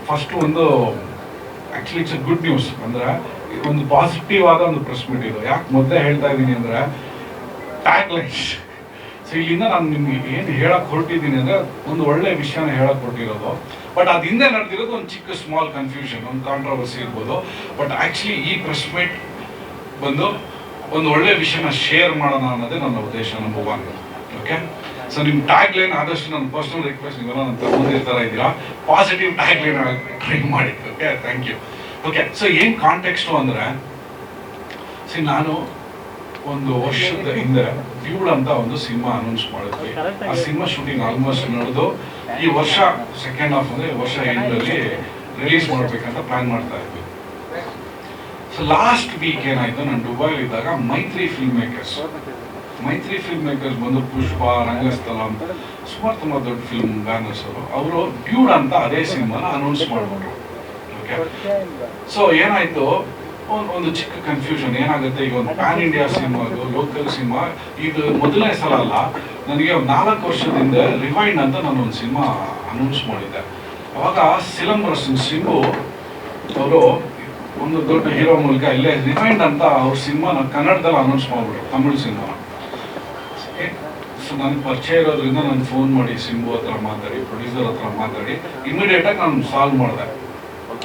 First ಒಂದು actually it's good news. ಅಂದರೆ ಒಂದು ಪಾಸಿಟಿವ್ ಆದ ಒಂದು ಪ್ರೆಸ್ ಮೀಟ್ ಇದು. ಯಾಕೆ ಮೊದಲೇ ಹೇಳ್ತಾ ಇದ್ದೀನಿ ಅಂದರೆ ಟ್ಯಾಗ್ ಲೈನ್ಸ್. ಸೊ ಇಲ್ಲಿಂದ ನಾನು ನಿಮ್ಗೆ ಏನು ಹೇಳಕ್ಕೆ ಹೊರಟಿದ್ದೀನಿ ಅಂದರೆ ಒಂದು ಒಳ್ಳೆ ವಿಷಯನ ಹೇಳಕ್ಕೆ ಹೊರಟಿರೋದು. ಬಟ್ ಅದು ಹಿಂದೆ ನಡೆದಿರೋದು ಒಂದು ಚಿಕ್ಕ ಸ್ಮಾಲ್ ಕನ್ಫ್ಯೂಷನ್, ಒಂದು ಕಾಂಟ್ರವರ್ಸಿ ಇರ್ಬೋದು. ಬಟ್ ಆ್ಯಕ್ಚುಲಿ ಈ ಪ್ರೆಸ್ ಮೀಟ್ ಬಂದು ಒಂದು ಒಳ್ಳೆ ವಿಷಯನ ಶೇರ್ ಮಾಡೋಣ ಅನ್ನೋದೇ ನನ್ನ ಉದ್ದೇಶ, ನಂಬರ್ ಒನ್. ಓಕೆ, ಸೊ ನಿಮ್ಮ ಟ್ಯಾಗ್ ಲೈನ್ ಆದಷ್ಟು ನನ್ನ ಪರ್ಸನಲ್ ರಿಕ್ವೆಸ್ಟ್, ನೀವೆಲ್ಲ ನನ್ನ ತಗೊಂಡಿರ್ತಾರ ಇದ್ದೀರಾ, ಪಾಸಿಟಿವ್ ಟ್ಯಾಗ್ ಲೈನ್ ಟ್ರೈ ಮಾಡಿ. Okay, thank you. Okay, so ಏನು ಕಾಂಟೆಕ್ಸ್ಟು ಅಂದರೆ, ನಾನು ಒಂದು ವರ್ಷದ ಹಿಂದೆ ಡ್ಯೂಡ್ ಅಂತ ಒಂದು ಸಿನಿಮಾ ಅನೌನ್ಸ್ ಮಾಡಿದ್ವಿ. ಆ ಸಿನಿಮಾ ಶೂಟಿಂಗ್ ಆಲ್ಮೋಸ್ಟ್ ನಡೆದು ಈ ವರ್ಷ ಸೆಕೆಂಡ್ ಹಾಫ್ ಅಂದರೆ ಈ ವರ್ಷ ಎಂಡಲ್ಲಿ ರಿಲೀಸ್ ಮಾಡಬೇಕಂತ ಪ್ಲಾನ್ ಮಾಡ್ತಾ ಇದ್ವಿ. ಸೊ ಲಾಸ್ಟ್ ವೀಕ್ ಏನಾಯಿತು, ನಾನು ದುಬೈಲಿ ಇದ್ದಾಗ ಮೈತ್ರಿ ಫಿಲ್ಮ್ ಮೇಕರ್ಸ್ ಬಂದು ಪುಷ್ಪ, ರಂಗಸ್ಥಳಂ, ಸುಮಾರು ತುಂಬ ದೊಡ್ಡ ಫಿಲ್ಮ್ ಬ್ಯಾನರ್ಸ್ ಅವರು ಡ್ಯೂಡ್ ಅಂತ ಅದೇ ಸಿನಿಮಾನ ಅನೌನ್ಸ್ ಮಾಡಿಬಿಟ್ರು. ಓಕೆ, ಸೊ ಏನಾಯಿತು, ಒಂದು ಚಿಕ್ಕ ಕನ್ಫ್ಯೂಷನ್ ಏನಾಗುತ್ತೆ. ಈಗ ಒಂದು PAN India cinema, local cinema, ಇದು ಮೊದಲನೇ ಸಲ ಅಲ್ಲ. ನನಗೆ ಒಂದು 4 ವರ್ಷದಿಂದ ರಿವೈಂಡ್ ಅಂತ ನಾನು ಒಂದು ಸಿನಿಮಾ ಅನೌನ್ಸ್ ಮಾಡಿದ್ದೆ. ಅವಾಗ ಸಿಲಂಬರಸನ್ ಸಿಂಗು ಅವರು ಒಂದು ದೊಡ್ಡ ಹೀರೋ ಮೂಲಕ ಇಲ್ಲೇ ರಿವೈಂಡ್ ಅಂತ ಅವ್ರ ಸಿನಿಮಾನ ಕನ್ನಡದಲ್ಲಿ ಅನೌನ್ಸ್ ಮಾಡಿಬಿಟ್ರು, ತಮಿಳು ಸಿನಿಮಾ. ಸೊ ನನಗೆ ಪರಿಚಯ ಇರೋದ್ರಿಂದ ನಾನು ಫೋನ್ ಮಾಡಿ ಸಿಂಬು ಹತ್ರ ಮಾತಾಡಿ, ಪ್ರೊಡ್ಯೂಸರ್ ಹತ್ರ ಮಾತಾಡಿ ಇಮಿಡಿಯೇಟಾಗಿ ನಾನು ಸಾಲ್ವ್ ಮಾಡಿದೆ.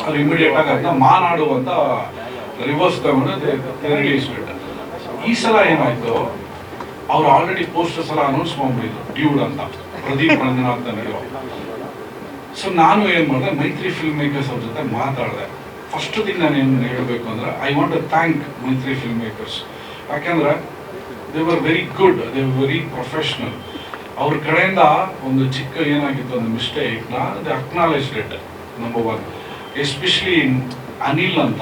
ಅವ್ರು ಇಮಿಡಿಯೇಟಾಗಿ ಅದನ್ನ ಮಾನಾಡು ಅಂತ ರಿವರ್ಸ್ ತಗೊಂಡು ರಿಲೀಸ್ ಬಿಟ್ಟೆ. ಈ ಸಲ ಏನಾಯ್ತು, ಅವ್ರು ಆಲ್ರೆಡಿ ಪೋಸ್ಟರ್ಸ್ ಎಲ್ಲ ಅನೌನ್ಸ್ ಮಾಡ್ಬಿಟ್ಟಿದ್ರು ಡ್ಯೂಡ್ ಅಂತ, ಪ್ರದೀಪ್ ರಂಗನಾಥ್ ಹೀರೋ. ಸೊ ನಾನು ಏನು ಮಾಡಿದೆ, ಮೈತ್ರಿ ಫಿಲ್ಮ್ ಮೇಕರ್ಸ್ ಅವ್ರ ಜೊತೆ ಮಾತಾಡಿದೆ. ಫಸ್ಟ್ ಥಿಂಗ್ ನಾನು ಏನು ಹೇಳಬೇಕು ಅಂದರೆ, I want to thank Maitri film makers. ಯಾಕೆಂದರೆ they were very good, they were very professional. ಅವ್ರ ಕಡೆಯಿಂದ ಒಂದು ಚಿಕ್ಕ ಏನಾಗಿತ್ತು, ಒಂದು ಮಿಸ್ಟೇಕ್ನ they acknowledged it, number one. Especially Anil ಅಂತ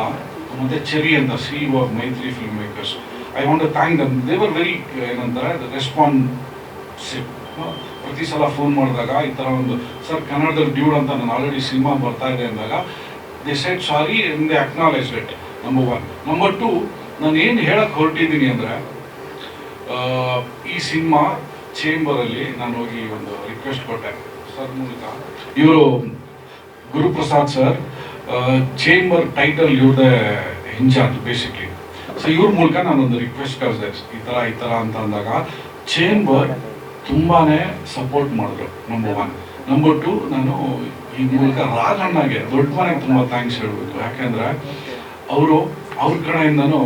ಮತ್ತು ಚೆರಿ ಅಂತ CEO of Maitri film makers. I want to thank them. They were very ಏನಂತಾರೆ ರೆಸ್ಪಾನ್ಸಿವ್. ಪ್ರತಿ ಸಲ ಫೋನ್ ಮಾಡಿದಾಗ ಈ ಥರ ಒಂದು ಸರ್ ಕನ್ನಡದಲ್ಲಿ ಡ್ಯೂಡ್ ಅಂತ ನಾನು ಆಲ್ರೆಡಿ ಸಿನಿಮಾ ಬರ್ತಾ ಇದೆ ಅಂದಾಗ they said sorry and they acknowledge it, number one. Number two, ನಾನು ಏನು ಹೇಳಕ್ಕೆ ಹೊರಟಿದ್ದೀನಿ ಅಂದರೆ, ಈ ಸಿನಿಮಾ ಚೇಂಬರಲ್ಲಿ ನಾನು ಹೋಗಿ ಒಂದು ರಿಕ್ವೆಸ್ಟ್ ಕೊಟ್ಟೆ ಸರ್ ಮೂಲಕ. ಇವರು ಗುರುಪ್ರಸಾದ್ ಸರ್ ಚೇಂಬರ್ ಟೈಟಲ್ ಇವ್ರದೇ ಇನ್ಚಾರ್ಜ್ ಬೇಸಿಕ್ಲಿ. ಸೊ ಇವ್ರ ಮೂಲಕ ನಾನೊಂದು ರಿಕ್ವೆಸ್ಟ್ ಕಳಿಸಿದೆ, ಈ ಥರ ಅಂತ ಅಂದಾಗ ಚೇಂಬರ್ ತುಂಬಾ ಸಪೋರ್ಟ್ ಮಾಡಿದ್ರು, ನಂಬರ್ ಒನ್. ನಂಬರ್ ಟು, ನಾನು ಈ ಮೂಲಕ ರಾಘಣ್ಣಗೆ ದೊಡ್ಡ ಮನೆಗೆ ತುಂಬ ಥ್ಯಾಂಕ್ಸ್ ಹೇಳಬೇಕು. ಯಾಕೆಂದರೆ ಅವ್ರ ಕಡೆಯಿಂದನೂ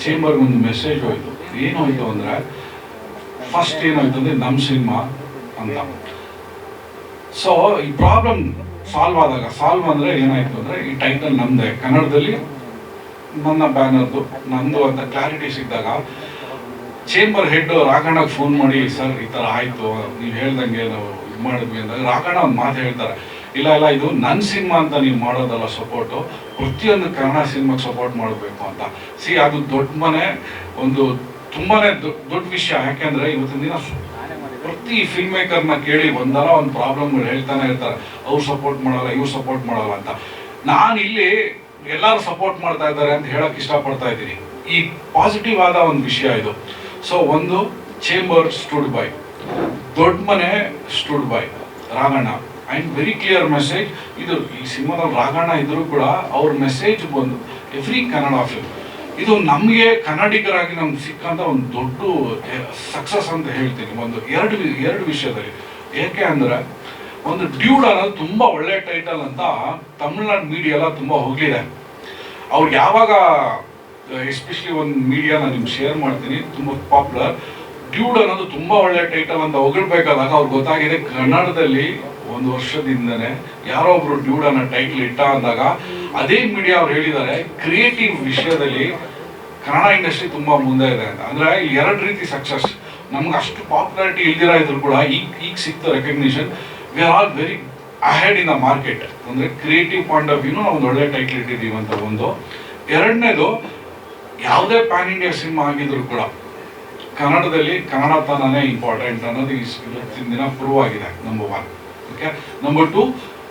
ಚೇಂಬರ್ಗೆ ಒಂದು ಮೆಸೇಜ್ ಹೋಯಿತು. ಏನಾಯಿತು ಅಂದರೆ, ಫಸ್ಟ್ ಏನಾಯಿತು ಅಂದರೆ ನಮ್ಮ ಸಿನಿಮಾ ಅಂತ. ಸೊ ಈ ಪ್ರಾಬ್ಲಮ್ ಸಾಲ್ವ್ ಅಂದರೆ ಏನಾಯಿತು ಅಂದರೆ, ಈ ಟೈಟಲ್ ನಮ್ಮದೇ, ಕನ್ನಡದಲ್ಲಿ ನನ್ನ ಬ್ಯಾನರ್ದು ನಂದು ಅಂತ ಕ್ಲಾರಿಟಿ ಸಿಕ್ಕಿದಾಗ ಚೇಂಬರ್ ಹೆಡ್ ರಾಘಣ್ಣಗೆ ಫೋನ್ ಮಾಡಿ, ಸರ್ ಈ ಥರ ಆಯಿತು, ನೀವು ಹೇಳ್ದಂಗೆ ನಾವು ಇದು ಮಾಡಿದ್ವಿ ಅಂದಾಗ ರಾಘಣ್ಣ ಒಂದು ಮಾತು ಹೇಳ್ತಾರೆ, ಇಲ್ಲ ಇದು ನನ್ನ ಸಿನಿಮಾ ಅಂತ ನೀವು ಮಾಡೋದಲ್ಲ ಸಪೋರ್ಟು, ಪ್ರತಿಯೊಂದು ಕನ್ನಡ ಸಿನಿಮಾಗೆ ಸಪೋರ್ಟ್ ಮಾಡಬೇಕು ಅಂತ. ಅದು ದೊಡ್ಡ ಮನೆ, ಒಂದು ತುಂಬಾ ದೊಡ್ಡ ವಿಷಯ. ಯಾಕೆಂದರೆ ಇವತ್ತಿನ ದಿನ ಪ್ರತಿ ಫಿಲ್ಮ್ ಮೇಕರ್ನ ಕೇಳಿ ಒಂದಲ್ಲ ಒಂದು ಪ್ರಾಬ್ಲಮ್ಗಳು ಹೇಳ್ತಾನೆ ಇರ್ತಾರೆ, ಅವ್ರು ಸಪೋರ್ಟ್ ಮಾಡಲ್ಲ, ಇವ್ರು ಸಪೋರ್ಟ್ ಮಾಡಲ್ಲ ಅಂತ. ನಾನು ಇಲ್ಲಿ ಎಲ್ಲರೂ ಸಪೋರ್ಟ್ ಮಾಡ್ತಾ ಇದ್ದಾರೆ ಅಂತ ಹೇಳಕ್ಕೆ ಇಷ್ಟಪಡ್ತಾ ಇದ್ದೀನಿ. ಈ ಪಾಸಿಟಿವ್ ಆದ ಒಂದು ವಿಷಯ ಇದು. ಸೊ ಒಂದು, ಚೇಂಬರ್ ಸ್ಟುಡ್ ಬೈ, ದೊಡ್ಡ ಮನೆ stood by Raghanna. And very clear message. ಇದು ಈ ಸಿನಿಮಾದಲ್ಲಿ ರಾಘಣ್ಣ ಇದ್ರೂ ಕೂಡ ಅವ್ರ ಮೆಸೇಜ್ ಬಂದು ಎವ್ರಿ ಕನ್ನಡ ಫಿಲ್ಮ್, ಇದು ನಮಗೆ ಕನ್ನಡಿಗರಾಗಿ ನಮ್ಗೆ ಸಿಕ್ಕಂಥ ಒಂದು ದೊಡ್ಡ ಸಕ್ಸಸ್ ಅಂತ ಹೇಳ್ತೀನಿ. ಒಂದು ಎರಡು ವಿಷಯದಲ್ಲಿ. ಏಕೆ ಅಂದರೆ, ಒಂದು ಡ್ಯೂಡ್ ಅನ್ನೋದು ತುಂಬ ಒಳ್ಳೆ ಟೈಟಲ್ ಅಂತ ತಮಿಳ್ನಾಡು ಮೀಡಿಯಾ ಎಲ್ಲ ತುಂಬ ಹೋಗಿದೆ. ಅವ್ರಿಗೆ ಯಾವಾಗ ಎಸ್ಪೆಷಲಿ ಒಂದು ಮೀಡಿಯಾ ನಾನು ನಿಮ್ಗೆ ಶೇರ್ ಮಾಡ್ತೀನಿ, ತುಂಬ ಪಾಪ್ಯುಲರ್, ಡ್ಯೂಡ್ ಅನ್ನೋದು ತುಂಬ ಒಳ್ಳೆ ಟೈಟಲ್ ಅಂತ ಹೊಗಳ್ಬೇಕಾದಾಗ ಅವ್ರಿಗೆ ಗೊತ್ತಾಗಿದೆ ಕನ್ನಡದಲ್ಲಿ ಒಂದು ವರ್ಷದಿಂದನೇ ಯಾರೋ ಒಬ್ರು ಡ್ಯೂಡ್ ಅನ್ನೋ ಟೈಟಲ್ ಇಟ್ಟ ಅಂದಾಗ ಅದೇ ಮೀಡಿಯಾ ಅವ್ರು ಹೇಳಿದ್ದಾರೆ, ಕ್ರಿಯೇಟಿವ್ ವಿಷಯದಲ್ಲಿ ಕನ್ನಡ ಇಂಡಸ್ಟ್ರಿ ತುಂಬ ಮುಂದೆ ಇದೆ ಅಂತ. ಅಂದರೆ ಇಲ್ಲಿ ಎರಡು ರೀತಿ ಸಕ್ಸಸ್. ನಮ್ಗೆ ಅಷ್ಟು ಪಾಪ್ಯುಲಾರಿಟಿ ಇಲ್ದಿರ ಇದ್ರು ಕೂಡ ಈಗ ಸಿಕ್ತ recognition, we are all very ahead in the market. ಅಂದರೆ ಕ್ರಿಯೇಟಿವ್ ಪಾಯಿಂಟ್ ಆಫ್ ವ್ಯೂನು ನಾವು ಒಂದು ಒಳ್ಳೆ ಟೈಟಲ್ ಇಟ್ಟಿದ್ದೀವಿ ಅಂತ ಒಂದು. ಎರಡನೇದು, ಯಾವುದೇ ಪ್ಯಾನ್ ಇಂಡಿಯಾ ಸಿನಿಮಾ ಆಗಿದ್ರು ಕೂಡ ಕನ್ನಡದಲ್ಲಿ ಕನ್ನಡತನನೇ ಇಂಪಾರ್ಟೆಂಟ್ ಅನ್ನೋದು ಇವತ್ತಿನ ದಿನ ಪ್ರೂವ್ ಆಗಿದೆ, number one. Okay, number two,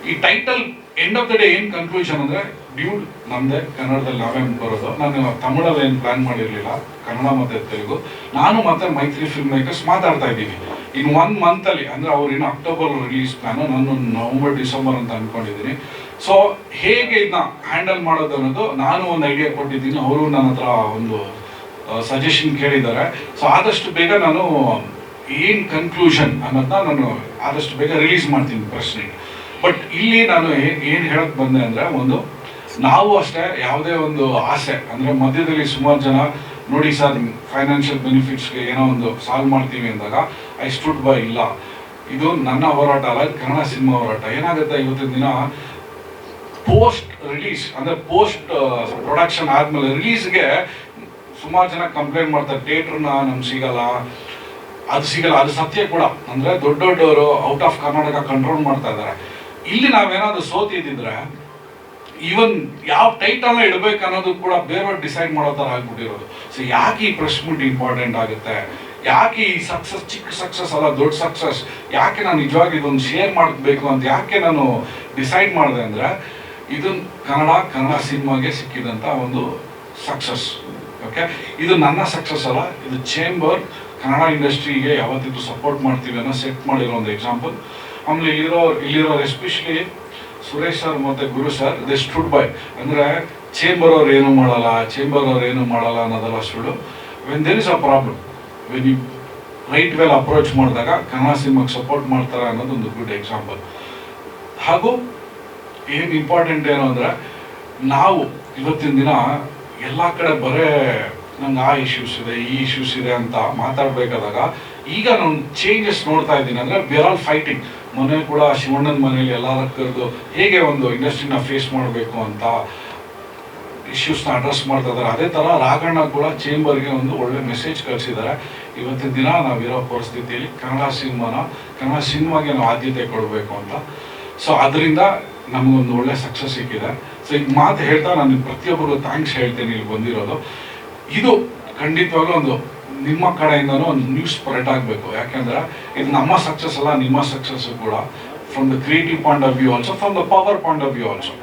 ಈ title end of the day ಏನು ಕನ್ಕ್ಲೂಷನ್ ಅಂದರೆ, ಡ್ಯೂಡ್ ನಮ್ಮದೇ, ಕನ್ನಡದಲ್ಲಿ ನಾವೇ ಬರೋದು. ನಾನು ತಮಿಳಲ್ಲಿ ಏನು ಪ್ಲ್ಯಾನ್ ಮಾಡಿರಲಿಲ್ಲ, ಕನ್ನಡ ಮತ್ತು ತೆಲುಗು. ನಾನು ಮತ್ತು ಮೈತ್ರಿ ಫಿಲ್ಮ್ ಮೇಕರ್ಸ್ ಮಾತಾಡ್ತಾ ಇದ್ದೀವಿ. ಇನ್ನು 1 ಮಂತಲ್ಲಿ, ಅಂದರೆ ಅವ್ರು ಇನ್ನು ಅಕ್ಟೋಬರ್ ರಿಲೀಸ್ ಪ್ಲ್ಯಾನು, ನಾನು ನವಂಬರ್ ಡಿಸೆಂಬರ್ ಅಂತ ಅಂದ್ಕೊಂಡಿದ್ದೀನಿ. ಸೊ ಹೇಗೆ ಇದನ್ನ ಹ್ಯಾಂಡಲ್ ಮಾಡೋದು ಅನ್ನೋದು ನಾನು ಒಂದು ಐಡಿಯಾ ಕೊಟ್ಟಿದ್ದೀನಿ, ಅವರು ನನ್ನ ಹತ್ರ ಒಂದು ಸಜೆಷನ್ ಕೇಳಿದ್ದಾರೆ. ಸೊ ಆದಷ್ಟು ಬೇಗ ನಾನು ಏನು ಕನ್ಕ್ಲೂಷನ್ ಅನ್ನೋದನ್ನ ನಾನು ಆದಷ್ಟು ಬೇಗ ರಿಲೀಸ್ ಮಾಡ್ತೀನಿ ಪ್ರಶ್ನೆಗೆ. ಬಟ್ ಇಲ್ಲಿ ನಾನು ಏನು ಹೇಳಕ್ ಬಂದೆ ಅಂದರೆ, ಒಂದು ನಾವು ಅಷ್ಟೇ ಯಾವುದೇ ಒಂದು ಆಸೆ ಅಂದರೆ ಮಧ್ಯದಲ್ಲಿ ಸುಮಾರು ಜನ ನೋಡಿ ಸರ್ ಫೈನಾನ್ಷಿಯಲ್ ಬೆನಿಫಿಟ್ಸ್ಗೆ ಏನೋ ಒಂದು ಸಾಲ್ವ್ ಮಾಡ್ತೀವಿ ಅಂದಾಗ ಐ ಸ್ಟುಡ್ ಬೈ ಇಲ್ಲ, ಇದು ನನ್ನ ಹೋರಾಟ ಅಲ್ಲ, ಕನ್ನಡ ಸಿನಿಮಾ ಹೋರಾಟ. ಏನಾಗುತ್ತೆ ಇವತ್ತಿನ ದಿನ ಪೋಸ್ಟ್ ರಿಲೀಸ್ ಅಂದರೆ ಪೋಸ್ಟ್ ಪ್ರೊಡಕ್ಷನ್ ಆದಮೇಲೆ ರಿಲೀಸ್ಗೆ ಸುಮಾರು ಜನ ಕಂಪ್ಲೇಂಟ್ ಮಾಡ್ತಾರೆ, ಥಿಯೇಟ್ರನ್ನ ನಮ್ಗೆ ಸಿಗಲ್ಲ, ಅದು ಸಿಗಲ್ಲ. ಅದು ಸತ್ಯ ಕೂಡ. ಅಂದರೆ ದೊಡ್ಡ ದೊಡ್ಡವರು ಔಟ್ ಆಫ್ ಕರ್ನಾಟಕ ಕಂಟ್ರೋಲ್ ಮಾಡ್ತಾ ಇದ್ದಾರೆ. ಇಲ್ಲಿ ನಾವೇನಾದ್ರು ಸೋತಿದ್ದಿದ್ರೆ ಈವನ್ ಯಾವ ಟೈಟಲ್ನ ಇಡಬೇಕು ಅನ್ನೋದು ಕೂಡ ಬೇರೆಯವ್ರು ಡಿಸೈಡ್ ಮಾಡೋ ಥರ ಆಗ್ಬಿಟ್ಟಿರೋದು. ಸೊ ಯಾಕೆ ಈ ಪ್ರೆಸ್ ಮೀಟ್ ಇಂಪಾರ್ಟೆಂಟ್ ಆಗುತ್ತೆ, ಯಾಕೆ ಈ ಸಕ್ಸಸ್ ಚಿಕ್ಕ ಸಕ್ಸಸ್ ಅಲ್ಲ ದೊಡ್ಡ ಸಕ್ಸಸ್, ಯಾಕೆ ನಾನು ನಿಜವಾಗಿ ಇದೊಂದು ಶೇರ್ ಮಾಡಬೇಕು ಅಂತ ಯಾಕೆ ನಾನು ಡಿಸೈಡ್ ಮಾಡಿದೆ ಅಂದರೆ, ಇದು ಕನ್ನಡ ಸಿನಿಮಾಗೆ ಸಿಕ್ಕಿದಂಥ ಒಂದು ಸಕ್ಸಸ್. ಓಕೆ, ಇದು ನನ್ನ ಸಕ್ಸಸ್ ಅಲ್ಲ, ಇದು ಚೇಂಬರ್ ಕನ್ನಡ ಇಂಡಸ್ಟ್ರಿಗೆ ಯಾವತ್ತಿದ್ದು ಸಪೋರ್ಟ್ ಮಾಡ್ತೀವಿ ಅನ್ನೋ ಸೆಟ್ ಮಾಡಿರೋ ಒಂದು ಎಕ್ಸಾಂಪಲ್. ಆಮೇಲೆ ಇಲ್ಲಿರೋ ಎಸ್ಪೆಷಲಿ ಸುರೇಶ್ ಸರ್ ಮತ್ತು Guru sir they stood by. ಅಂದರೆ ಚೇಂಬರ್ ಅವ್ರು ಏನೂ ಮಾಡಲ್ಲ ಅನ್ನೋದಲ್ಲ ಸುಳ್ಳು. When there is a problem, when you right well approach ಮಾಡಿದಾಗ ಕನ್ನಡ ಸಿನಿಮಾಗೆ ಸಪೋರ್ಟ್ ಮಾಡ್ತಾರೆ ಅನ್ನೋದು ಒಂದು ಗುಡ್ ಎಕ್ಸಾಂಪಲ್. ಹಾಗೂ ಏನು ಇಂಪಾರ್ಟೆಂಟ್ ಏನು ಅಂದರೆ, ನಾವು ಇವತ್ತಿನ ದಿನ ಎಲ್ಲ ಕಡೆ ಬರೇ ನಂಗೆ ಆ ಇಶ್ಯೂಸ್ ಇದೆ ಈ ಇಶ್ಯೂಸ್ ಇದೆ ಅಂತ ಮಾತಾಡಬೇಕಾದಾಗ ಈಗ ನಾನು ಚೇಂಜಸ್ ನೋಡ್ತಾ ಇದ್ದೀನಿ. ಅಂದರೆ ವಿ ಆರ್ ಆಲ್ ಫೈಟಿಂಗ್. ಮೊನ್ನೆ ಕೂಡ ಶಿವಣ್ಣನ ಮನೇಲಿ ಎಲ್ಲರ ಕರೆದು ಹೇಗೆ ಒಂದು ಇಂಡಸ್ಟ್ರಿನ ಫೇಸ್ ಮಾಡಬೇಕು ಅಂತ ಇಶ್ಯೂಸ್ನ ಅಡ್ರೆಸ್ ಮಾಡ್ತಾ ಇದ್ದಾರೆ. ಅದೇ ಥರ ರಾಘಣ್ಣ ಕೂಡ ಚೇಂಬರ್ಗೆ ಒಂದು ಒಳ್ಳೆ ಮೆಸೇಜ್ ಕಳಿಸಿದ್ದಾರೆ. ಇವತ್ತಿನ ದಿನ ನಾವಿರೋ ಪರಿಸ್ಥಿತಿಯಲ್ಲಿ ಕನ್ನಡ ಸಿನಿಮಾಗೆ ನಾವು ಆದ್ಯತೆ ಕೊಡಬೇಕು ಅಂತ. ಸೊ ಅದರಿಂದ ನಮಗೊಂದು ಒಳ್ಳೆ ಸಕ್ಸಸ್ ಸಿಕ್ಕಿದೆ. ಸೊ ಈಗ ಮಾತು ಹೇಳ್ತಾ ನಾನು ಪ್ರತಿಯೊಬ್ಬರಿಗೂ ಥ್ಯಾಂಕ್ಸ್ ಹೇಳ್ತೇನೆ ಇಲ್ಲಿ ಬಂದಿರೋದು. ಇದು ಖಂಡಿತವಾಗ್ಲೂ ಒಂದು ನಿಮ್ಮ ಕಡೆಯಿಂದನೂ ಒಂದು ನ್ಯೂಸ್ ಸ್ಪ್ರೆಡ್ ಆಗಬೇಕು. ಯಾಕೆಂದರೆ ಇದು ನಮ್ಮ ಸಕ್ಸಸ್ ಅಲ್ಲ, ನಿಮ್ಮ ಸಕ್ಸಸ್ಸು ಕೂಡ, from the creative point of view also, from the power point of view also.